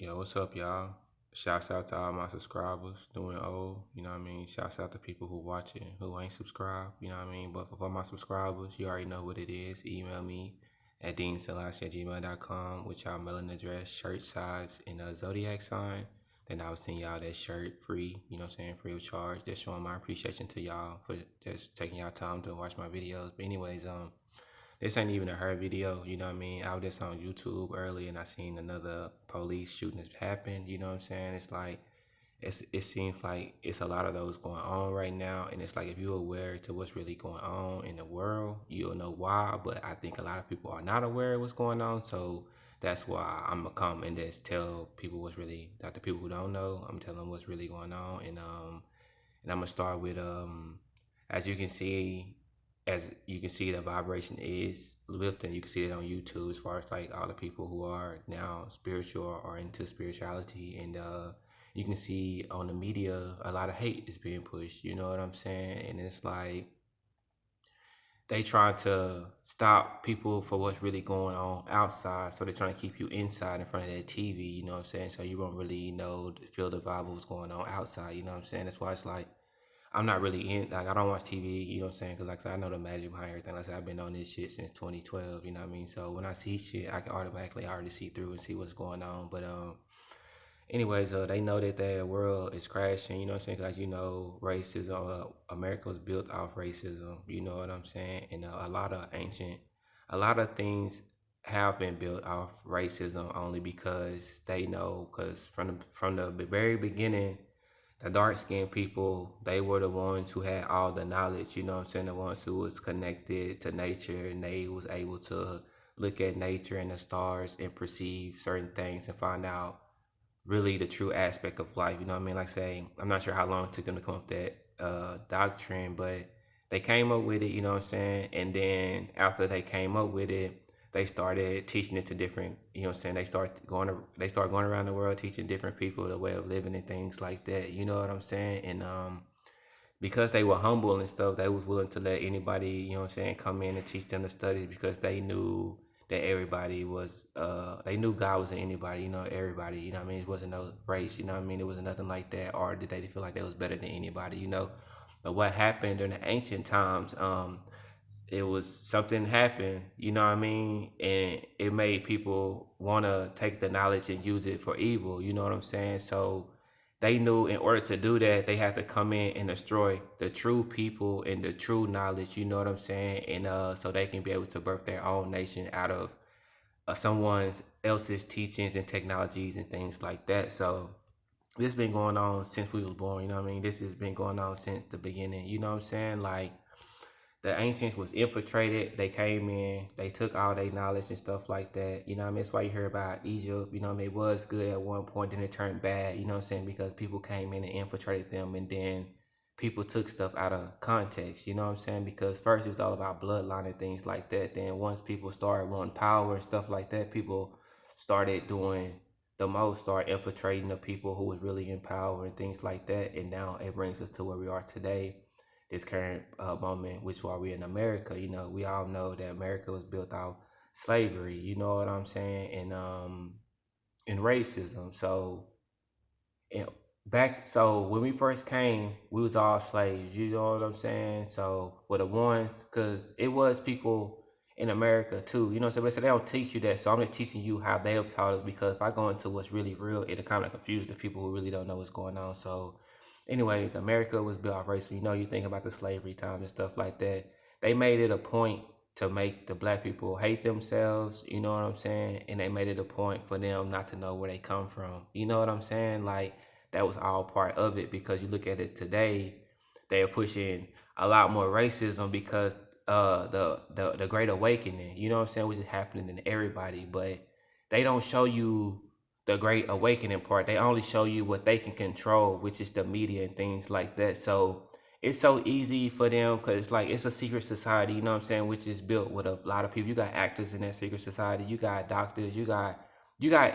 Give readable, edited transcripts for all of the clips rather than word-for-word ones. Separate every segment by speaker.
Speaker 1: Yo, what's up, y'all? Shouts out to all my subscribers, doing old, you know what I mean? Shouts out to people who watching, who ain't subscribed, you know what I mean? But for my subscribers, you already know what it is. Email me at deansalash@gmail.com with y'all mailing address, shirt size, and a zodiac sign. Then I'll send y'all that shirt free, you know what I'm saying, free of charge. Just showing my appreciation to y'all for just taking y'all time to watch my videos. But anyways, this ain't even a her video, you know what I mean? I was just on YouTube early and I seen another police shooting has happened, you know what I'm saying? It's like it seems like it's a lot of those going on right now, and it's like if you're aware to what's really going on in the world, you'll know why. But I think a lot of people are not aware of what's going on, so that's why I'm gonna come and just tell people what's really, like the people who don't know, I'm telling them what's really going on. And I'm gonna start with as you can see, the vibration is lifting. You can see it on YouTube as far as like all the people who are now spiritual or into spirituality, and you can see on the media a lot of hate is being pushed. You know what I'm saying? And it's like they trying to stop people for what's really going on outside, so they're trying to keep you inside in front of that TV. You know what I'm saying? So you won't really know, feel the vibe of what's going on outside. You know what I'm saying? That's why it's like I'm not really in, like, I don't watch TV, you know what I'm saying? Because, like I said, I know the magic behind everything. Like I said, I've been on this shit since 2012, you know what I mean? So when I see shit, I can automatically already see through and see what's going on. But, anyways, they know that their world is crashing, you know what I'm saying? Like, you know, racism, America was built off racism, you know what I'm saying? And a lot of things have been built off racism only because they know, because from the very beginning, the dark skinned people, they were the ones who had all the knowledge, you know what I'm saying? The ones who was connected to nature, and they was able to look at nature and the stars and perceive certain things and find out really the true aspect of life. You know what I mean? Like say, I'm not sure how long it took them to come up with that doctrine, but they came up with it, you know what I'm saying? And then after they came up with it, they started teaching it to different, you know what I'm saying? They start going around the world teaching different people the way of living and things like that. You know what I'm saying? And because they were humble and stuff, they was willing to let anybody, you know what I'm saying, come in and teach them the studies because they knew that everybody was they knew God was in anybody, you know, everybody, you know what I mean? It wasn't no race, you know what I mean? It wasn't nothing like that, or did they feel like they was better than anybody, you know? But what happened during the ancient times, it was something happened, you know what I mean? And it made people wanna take the knowledge and use it for evil, you know what I'm saying? So they knew in order to do that, they had to come in and destroy the true people and the true knowledge, you know what I'm saying? And so they can be able to birth their own nation out of someone else's teachings and technologies and things like that. So this been going on since we was born, you know what I mean? This has been going on since the beginning, you know what I'm saying? Like the ancients was infiltrated. They came in, they took all their knowledge and stuff like that. You know what I mean? That's why you hear about Egypt. You know what I mean? It was good at one point, then it turned bad. You know what I'm saying? Because people came in and infiltrated them, and then people took stuff out of context. You know what I'm saying? Because first it was all about bloodline and things like that. Then once people started wanting power and stuff like that, people started doing the most, start infiltrating the people who was really in power and things like that. And now it brings us to where we are today, this current moment, which while we're in America, you know, we all know that America was built off slavery, you know what I'm saying, and racism. So and so when we first came, we was all slaves, you know what I'm saying? So with the ones, cause it was people in America too, you know what I'm saying? But they don't teach you that, so I'm just teaching you how they have taught us, because if I go into what's really real, it'll kind of confuse the people who really don't know what's going on. So anyways, America was built off racism. You know, you think about the slavery times and stuff like that. They made it a point to make the black people hate themselves, you know what I'm saying? And they made it a point for them not to know where they come from. You know what I'm saying? Like that was all part of it, because you look at it today, they're pushing a lot more racism because the Great Awakening, you know what I'm saying, which is happening in everybody, but they don't show you the Great Awakening part. They only show you what they can control, which is the media and things like that. So it's so easy for them because it's like it's a secret society, you know what I'm saying, which is built with a lot of people. You got actors in that secret society, you got doctors, you got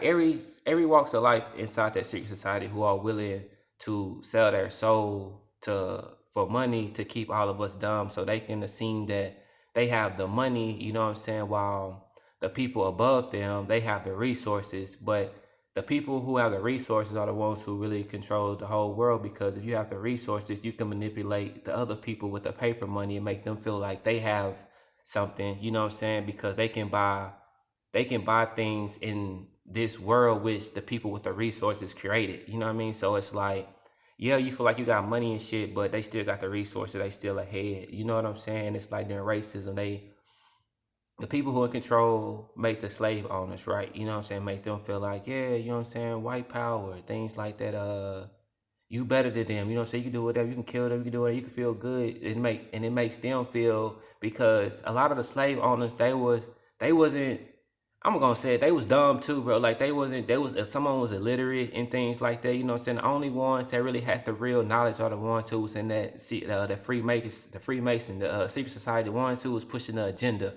Speaker 1: every walks of life inside that secret society who are willing to sell their soul to for money to keep all of us dumb, so they can assume that they have the money, you know what I'm saying, while the people above them, they have the resources. But the people who have the resources are the ones who really control the whole world, because if you have the resources, you can manipulate the other people with the paper money and make them feel like they have something, you know what I'm saying? Because they can buy things in this world which the people with the resources created. You know what I mean? So it's like, yeah, you feel like you got money and shit, but they still got the resources. They still ahead. You know what I'm saying? It's like during racism, the people who are in control make the slave owners, right? You know what I'm saying? Make them feel like, yeah, you know what I'm saying? White power, things like that. You better than them. You know what I'm saying? You can do whatever. You can kill them. You can do whatever. You can feel good. It makes them feel, because a lot of the slave owners, they wasn't. I'm gonna say it, they was dumb too, bro. Like they wasn't. They was, if someone was illiterate and things like that. You know what I'm saying? The only ones that really had the real knowledge are the ones who was in that, the Freemason, the secret society, the ones who was pushing the agenda.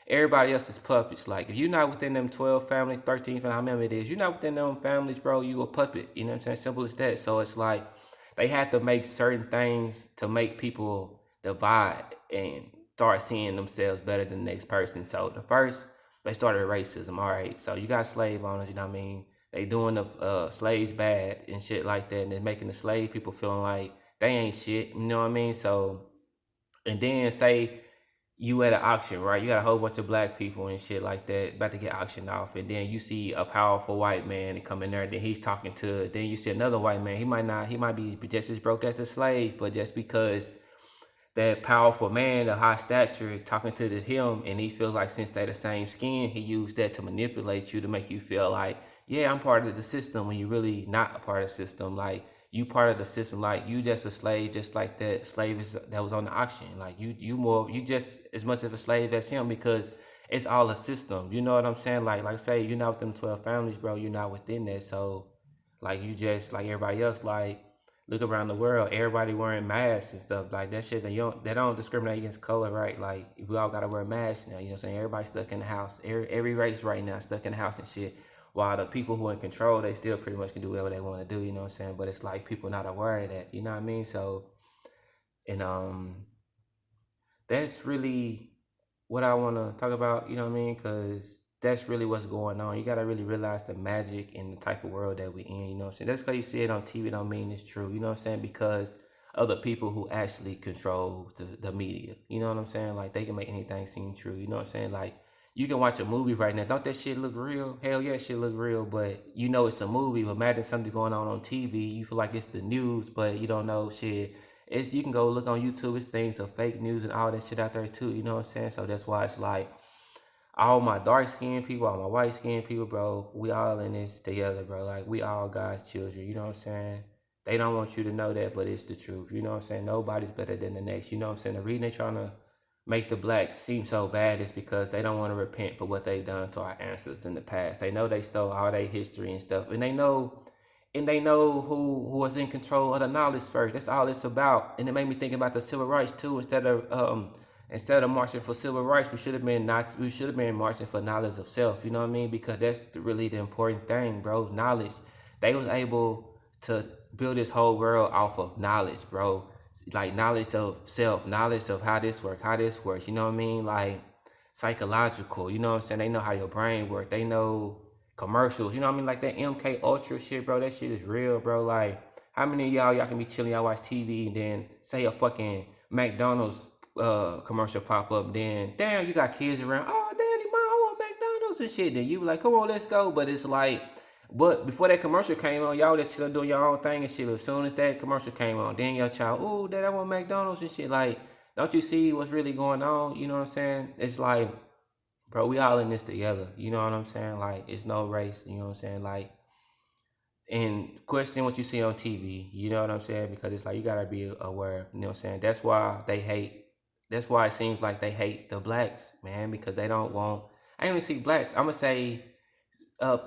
Speaker 1: Everybody else is puppets. Like if you're not within them 12 families, 13 families, how many it is, you're not within them families, bro. You a puppet. You know what I'm saying? Simple as that. So it's like they had to make certain things to make people divide and start seeing themselves better than the next person. So the first, they started racism. All right. So you got slave owners, you know what I mean? They doing the slaves bad and shit like that, and then making the slave people feeling like they ain't shit. You know what I mean? So, and then say you at an auction, right? You got a whole bunch of black people and shit like that about to get auctioned off, and then you see a powerful white man come in there, then he's talking to, then you see another white man. He might be just as broke as the slave, but just because that powerful man, the high stature, talking to him, and he feels like since they the same skin, he used that to manipulate you to make you feel like, yeah, I'm part of the system, when you really not a part of the system. Like you part of the system, like you just a slave, just like that slave that was on the auction. Like you just as much of a slave as him, because it's all a system. You know what I'm saying? Like say you're not within 12 families, bro. You're not within that, so like you just like everybody else, like look around the world, everybody wearing masks and stuff like that shit. They don't discriminate against color, right? Like we all gotta wear masks now. You know what I'm saying? Everybody stuck in the house. Every race right now stuck in the house and shit. While the people who are in control, they still pretty much can do whatever they want to do. You know what I'm saying? But it's like people not aware of that. You know what I mean? So and that's really what I want to talk about, you know what I mean? Because that's really what's going on. You got to really realize the magic in the type of world that we in, you know what I'm saying? That's because you see it on TV don't mean it's true, you know what I'm saying? Because of the people who actually control the media, you know what I'm saying? Like they can make anything seem true, you know what I'm saying? Like you can watch a movie right now. Don't that shit look real? Hell yeah, shit look real, but you know it's a movie. But imagine something going on TV. You feel like it's the news, but you don't know shit. It's, you can go look on YouTube. It's things of fake news and all that shit out there too. You know what I'm saying? So that's why it's like all my dark skinned people, all my white skinned people, bro. We all in this together, bro. Like we all God's children. You know what I'm saying? They don't want you to know that, but it's the truth. You know what I'm saying? Nobody's better than the next. You know what I'm saying? The reason they trying to make the blacks seem so bad is because they don't want to repent for what they've done to our ancestors in the past. They know they stole all their history and stuff, and they know who was in control of the knowledge first. That's all it's about. And it made me think about the civil rights too. Instead of marching for civil rights, we should have been marching for knowledge of self. You know what I mean? Because that's really the important thing, bro. Knowledge. They was able to build this whole world off of knowledge, bro. Like knowledge of self, knowledge of how this works. You know what I mean? Like psychological. You know what I'm saying? They know how your brain works. They know commercials. You know what I mean? Like that MK Ultra shit, bro. That shit is real, bro. Like how many of y'all can be chilling, y'all watch TV, and then say a fucking McDonald's commercial pop up, then damn, you got kids around. Oh, daddy, mom, I want McDonald's and shit. Then you be like, come on, let's go. But it's like, but before that commercial came on, y'all just chilling doing your own thing and shit. But as soon as that commercial came on, then your child, oh, dad, I want McDonald's and shit. Like, don't you see what's really going on? You know what I'm saying? It's like, bro, we all in this together. You know what I'm saying? Like, it's no race. You know what I'm saying? Like, and question what you see on TV. You know what I'm saying? Because it's like you gotta be aware. You know what I'm saying? That's why they hate. That's why it seems like they hate the blacks, man, because they don't want. I ain't even see blacks. I'm gonna say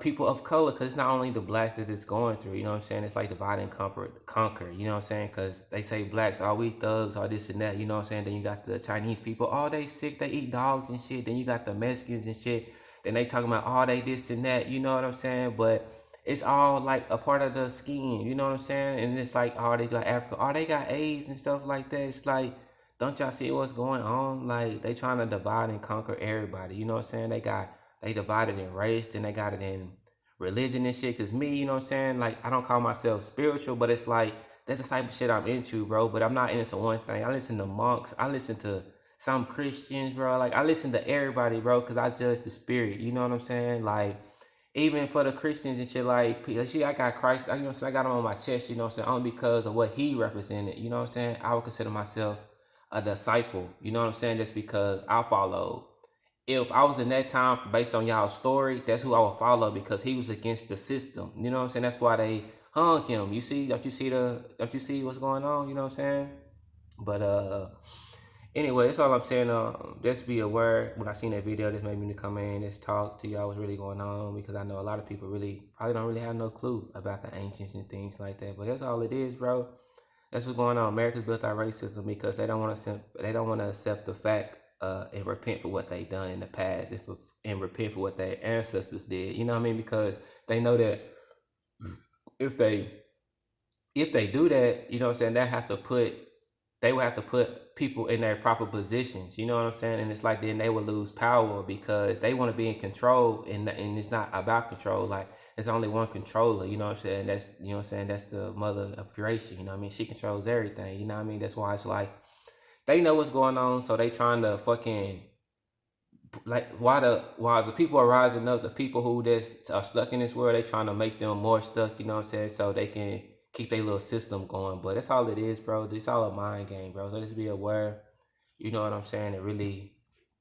Speaker 1: people of color, because it's not only the blacks that it's going through. You know what I'm saying? It's like divide and conquer. You know what I'm saying? Because they say blacks, all we thugs, all this and that. You know what I'm saying? Then you got the Chinese people, all they sick, they eat dogs and shit. Then you got the Mexicans and shit. Then they talking about all they this and that. You know what I'm saying? But it's all like a part of the scheme. You know what I'm saying? And it's like, oh, they got Africa, oh, they got AIDS and stuff like that. It's like, don't y'all see what's going on? Like they trying to divide and conquer everybody. You know what I'm saying? They divided in race, then they got it in religion and shit. Cause me, you know what I'm saying? Like, I don't call myself spiritual, but it's like that's the type of shit I'm into, bro. But I'm not into one thing. I listen to monks. I listen to some Christians, bro. Like, I listen to everybody, bro, cause I judge the spirit. You know what I'm saying? Like, even for the Christians and shit, like, see, I got Christ, you know what I'm saying? I got him on my chest, you know what I'm saying? Only because of what he represented, you know what I'm saying? I would consider myself a disciple, you know what I'm saying? Just because I followed. If I was in that time, based on y'all's story, that's who I would follow because he was against the system. You know what I'm saying? That's why they hung him. You see, don't you see what's going on? You know what I'm saying? But anyway, that's all I'm saying. Just be aware. When I seen that video, this made me to come in, just talk to y'all what's really going on because I know a lot of people really probably don't really have no clue about the ancients and things like that. But that's all it is, bro. That's what's going on. America's built our racism because they don't want to accept the fact and repent for what they done in the past, and repent for what their ancestors did. You know what I mean? Because they know that if they do that, you know what I'm saying, they would have to put people in their proper positions, you know what I'm saying? And it's like then they would lose power because they want to be in control and it's not about control. Like there's only one controller, you know what I'm saying? That's you know what I'm saying, that's the mother of creation, you know what I mean? She controls everything, you know what I mean? That's why it's like they know what's going on, so they trying to fucking like while the people are rising up, the people who just are stuck in this world, they trying to make them more stuck, you know what I'm saying, so they can keep their little system going. But that's all it is, bro. It's all a mind game, bro. So just be aware, you know what I'm saying, and really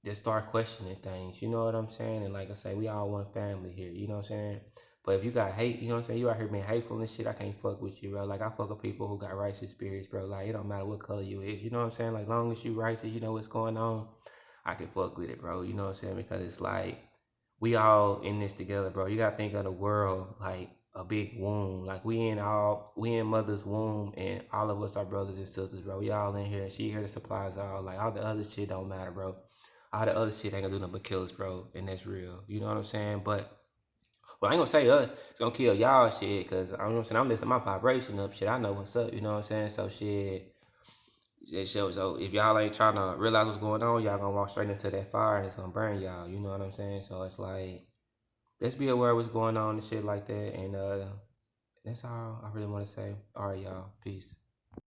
Speaker 1: just start questioning things, you know what I'm saying? And like I say, we all one family here, you know what I'm saying? But if you got hate, you know what I'm saying, you out here being hateful and shit, I can't fuck with you, bro. Like I fuck with people who got righteous spirits, bro. Like it don't matter what color you is, you know what I'm saying? Like long as you righteous, you know what's going on, I can fuck with it, bro. You know what I'm saying? Because it's like we all in this together, bro. You gotta think of the world like a big womb. Like we in mother's womb, and all of us are brothers and sisters, bro. We all in here. She here to supply us all. Like all the other shit don't matter, bro. All the other shit ain't gonna do nothing but kill us, bro. And that's real. You know what I'm saying? But well, I ain't gonna say us. It's gonna kill y'all shit. Cause I know what I'm saying. I'm lifting my vibration up. Shit, I know what's up. You know what I'm saying? So shit. So if y'all ain't trying to realize what's going on, y'all gonna walk straight into that fire and it's gonna burn y'all. You know what I'm saying? So it's like let's be aware of what's going on and shit like that. And that's all I really want to say. All right, y'all. Peace.